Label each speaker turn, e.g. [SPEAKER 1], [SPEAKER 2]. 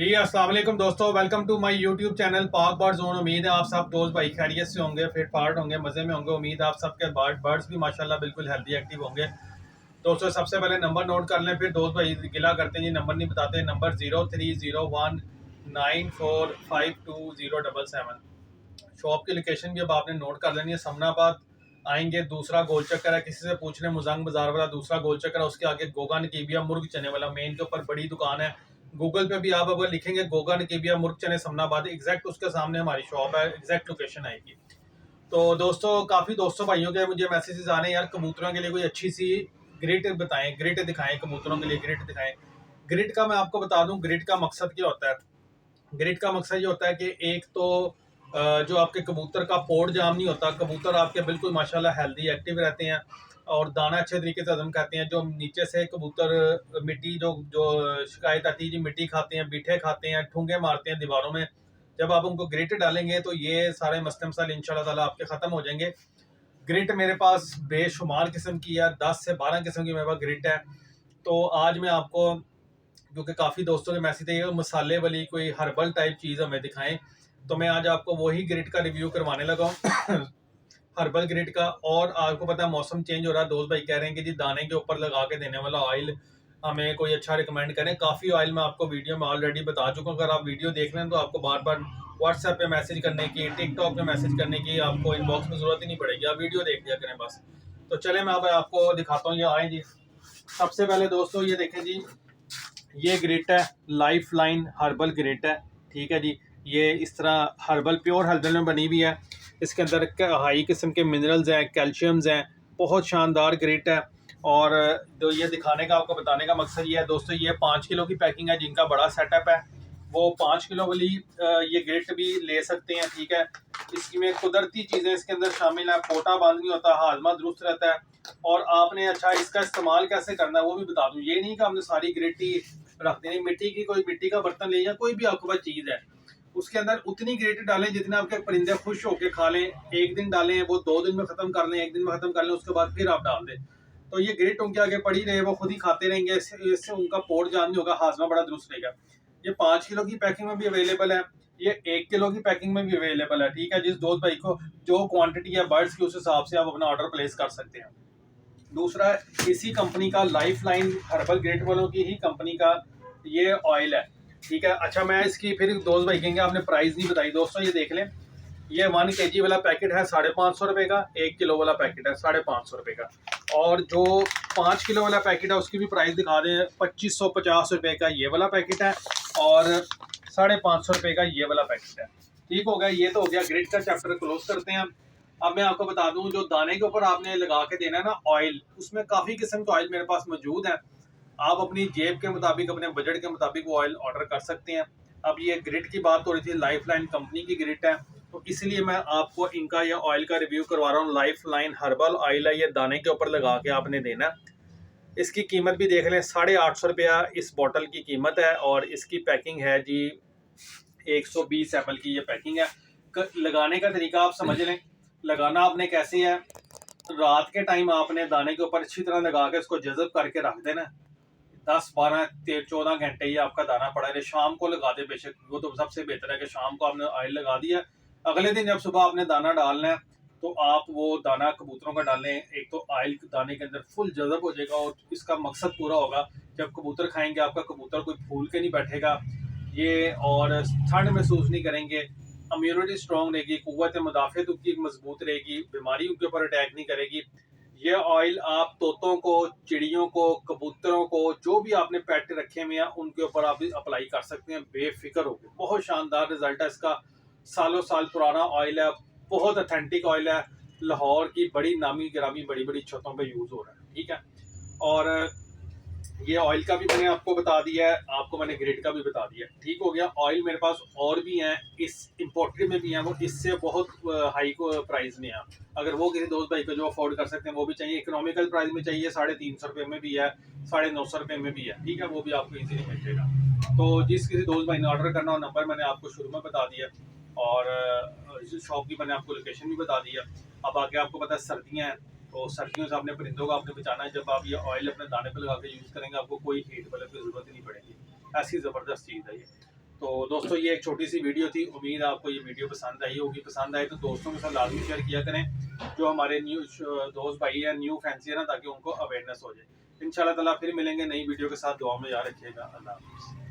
[SPEAKER 1] जी अस्सलाम वालेकुम दोस्तों, welcome to my YouTube channel Pak bird zone. उम्मीद है आप सब दोस्त भाई खैरियत से होंगे, फिट फाट होंगे, मज़े में होंगे। उम्मीद है आप सबके बर्ड्स भी माशाल्लाह बिल्कुल हेल्दी एक्टिव होंगे। दोस्तों सबसे पहले नंबर नोट कर लें, फिर दोस्त भाई गिला करते हैं जी नंबर नहीं बताते। नंबर 030194520777। शॉप की लोकेशन भी अब आपने नोट कर लेनी है। समनाबाद आएंगे, दूसरा गोल चक्कर है, किसी से पूछ लें मुजंग बाजार वाला दूसरा गोल चक्कर है, उसके आगे गोगा नकीबिया मुर्ग चने वाला मेन के ऊपर बड़ी दुकान है। गूगल पे भी आप अगर लिखेंगे गोगा नकीबिया मुर्ग चने समनाबाद, एग्जैक्ट उसके सामने हमारी शॉप है, एग्जैक्ट लोकेशन आएगी। तो दोस्तों काफ़ी दोस्तों भाइयों के मुझे मैसेजेस आ रहे हैं, यार कबूतरों के लिए कोई अच्छी सी ग्रिड बताएं, ग्रिड दिखाएं, कबूतरों के लिए ग्रिड दिखाएं। ग्रिड का मैं आपको बता दूं, ग्रिड का मकसद क्या होता है। ग्रिड का मकसद ये होता है कि एक तो जो आपके कबूतर का पोर्ट जाम नहीं होता, कबूतर आपके बिल्कुल माशाल्लाह हेल्दी एक्टिव रहते हैं और दाना अच्छे तरीके से हजम खाते हैं। जो नीचे से कबूतर मिट्टी जो जो शिकायत आती है जी, मिट्टी खाते हैं, बीठे खाते हैं, ठूंगे मारते हैं दीवारों में, जब आप उनको ग्रिट डालेंगे तो ये सारे मसले मसाइल इंशाल्लाह ताला आपके ख़त्म हो जाएंगे। ग्रिट मेरे पास बेशुमार किस्म की है, 10 से 12 किस्म की मेरे पास ग्रिट है। तो आज मैं आपको, क्योंकि काफ़ी दोस्तों के मैसेज थे मसाले वाली कोई हर्बल टाइप चीज़ हमें दिखाएं, तो मैं आज आपको वही ग्रिट का रिव्यू करवाने लगा हूँ हर्बल ग्रिट का। और आपको पता है मौसम चेंज हो रहा है, दोस्त भाई कह रहे हैं कि जी दाने के ऊपर लगा के देने वाला ऑयल हमें कोई अच्छा रिकमेंड करें। काफ़ी ऑयल मैं आपको वीडियो में ऑलरेडी बता चुका हूँ, अगर आप वीडियो देख लें तो आपको बार बार व्हाट्सएप पे मैसेज करने की, टिकटॉक पे मैसेज करने की आपको इनबॉक्स में ज़रूरत ही नहीं पड़ेगी, आप वीडियो देख लिया करें बस। तो चले मैं अब आपको दिखाता हूँ, ये आए जी। सबसे पहले दोस्तों ये देखें जी, ये ग्रिट है, लाइफ लाइन हर्बल ग्रिट है, ठीक है जी। ये इस तरह हर्बल, प्योर हर्बल में बनी हुई है। इसके अंदर हाई किस्म के मिनरल्स हैं, कैल्शियम्स हैं, बहुत शानदार ग्रिट है। और जो ये दिखाने का आपको बताने का मकसद ये है दोस्तों, ये 5 किलो की पैकिंग है, जिनका बड़ा सेटअप है वो 5 किलो वाली ये ग्रिट भी ले सकते हैं, ठीक है। इसमें कुदरती चीज़ें इसके अंदर शामिल है, पोटा बंद नहीं होता, हाजमा दुरुस्त रहता है। और आपने अच्छा इसका इस्तेमाल कैसे करना है वो भी बता दूं। ये नहीं कि हमने सारी ग्रिट ही रख देनी, मिट्टी की कोई मिट्टी का बर्तन ले या कोई भी आपके पास चीज़ है, उसके अंदर उतनी ग्रेट डालें जितने आपके परिंदे खुश होकर खा लें। एक दिन डालें, वो 2 दिन में ख़त्म कर लें, एक दिन में ख़त्म कर लें, उसके बाद फिर आप डाल दें, तो ये ग्रेट उनके आगे पड़ी रहे, वो खुद ही खाते रहेंगे। इससे उनका पोर्ट जाम नहीं होगा, हाजमा बड़ा दुरुस्त रहेगा। ये 5 किलो की पैकिंग में भी अवेलेबल है, ये 1 किलो की पैकिंग में भी अवेलेबल है, ठीक है। जिस दोस्त भाई को जो क्वांटिटी है बर्ड्स की, उस हिसाब से आप अपना ऑर्डर प्लेस कर सकते हैं। दूसरा, इसी कंपनी का लाइफ लाइन हर्बल ग्रेट वालों की ही कंपनी का ये ऑयल है, ठीक है। अच्छा मैं इसकी फिर दोस्त भाई कहेंगे आपने प्राइस नहीं बताई। दोस्तों ये देख लें, ये 1 kg वाला पैकेट है 550 रुपये का, 1 किलो वाला पैकेट है 550 रुपये का। और जो 5 किलो वाला पैकेट है उसकी भी प्राइस दिखा दें, 2550 रुपये का ये वाला पैकेट है और 550 रुपये का ये वाला पैकेट है। ठीक हो गया, ये तो हो गया ग्रिड का चैप्टर, क्लोज करते हैं। अब मैं आपको बता दूं, जो दाने के ऊपर आपने लगा के देना है ना ऑयल, उसमें काफ़ी किस्म के ऑयल मेरे पास मौजूद है। आप अपनी जेब के मुताबिक, अपने बजट के मुताबिक वो ऑयल ऑर्डर कर सकते हैं। अब ये ग्रिड की बात हो रही थी, लाइफ लाइन कंपनी की ग्रिड है, तो इसलिए मैं आपको इनका ये ऑयल का रिव्यू करवा रहा हूँ। लाइफ लाइन हर्बल ऑयल है, ये दाने के ऊपर लगा के आपने देना। इसकी कीमत भी देख लें, 850 रुपया इस बॉटल की कीमत है और इसकी पैकिंग है जी 120 ml की ये पैकिंग है। लगाने का तरीका आप समझ लें, लगाना आपने कैसे है, रात के टाइम आपने दाने के ऊपर अच्छी तरह लगा के इसको जज़ब करके रख देना। 10 12 13 14 घंटे ही आपका दाना पड़ा रहे। शाम को लगा दे बेशक, वो तो सबसे बेहतर है कि शाम को आपने ऑयल लगा दिया, अगले दिन जब सुबह आपने दाना डालना है तो आप वो दाना कबूतरों का डालें। एक तो ऑयल दाने के अंदर फुल जज़ब हो जाएगा और इसका मकसद पूरा होगा, जब कबूतर खाएंगे आपका कबूतर कोई फूल के नहीं बैठेगा ये, और ठंड महसूस नहीं करेंगे, इम्यूनिटी स्ट्रॉन्ग रहेगी, कुव्वत मुदाफ़त उनकी मजबूत रहेगी, बीमारी उनके ऊपर अटैक नहीं करेगी। ये ऑयल आप तोतों को, चिड़ियों को, कबूतरों को, जो भी आपने पेट रखे हुए हैं उनके ऊपर आप अप्लाई कर सकते हैं बेफिक्र होकर। बहुत शानदार रिजल्ट है इसका, सालों साल पुराना ऑयल है, बहुत अथेंटिक ऑयल है, लाहौर की बड़ी नामी गिरामी बड़ी बड़ी छतों पे यूज़ हो रहा है, ठीक है। और ये ऑयल का भी मैंने आपको बता दिया है, आपको मैंने ग्रेड का भी बता दिया, ठीक हो गया। ऑयल मेरे पास और भी हैं, इस इम्पोर्टेड में भी हैं, वो इससे बहुत हाई को प्राइस में है। अगर वो किसी दोस्त भाई को जो अफोर्ड कर सकते हैं वो भी चाहिए, इकोनॉमिकल प्राइस में चाहिए, 350 रुपये में भी है, 950 रुपये में भी है, ठीक है, वो भी आपको इजीली मिल जाएगा। तो जिस किसी दोस्त भाई ने ऑर्डर करना हो, नंबर मैंने आपको शुरू में बता दिया और इस शॉप की मैंने आपको लोकेशन भी बता दिया। अब आगे आपको पता है सर्दियाँ हैं, तो सर्दियों से अपने परिंदों को आपने बचाना है। जब आप ये ऑयल अपने दाने पे लगा के यूज़ करेंगे, आपको कोई हीट बल्ब की ज़रूरत ही नहीं पड़ेगी, ऐसी ज़बरदस्त चीज़ है ये। तो दोस्तों ये एक छोटी सी वीडियो थी, उम्मीद आपको ये वीडियो पसंद आई होगी। पसंद आए तो दोस्तों के साथ लाजमी शेयर किया करें, जो हमारे न्यू दोस्त भाई हैं, न्यू फैंसी है ना, ताकि उनको अवेयरनेस हो जाए। इंशाल्लाह ताला फिर मिलेंगे नई वीडियो के साथ। दुआ में याद रखिएगा। अल्लाह हाफ़िज़।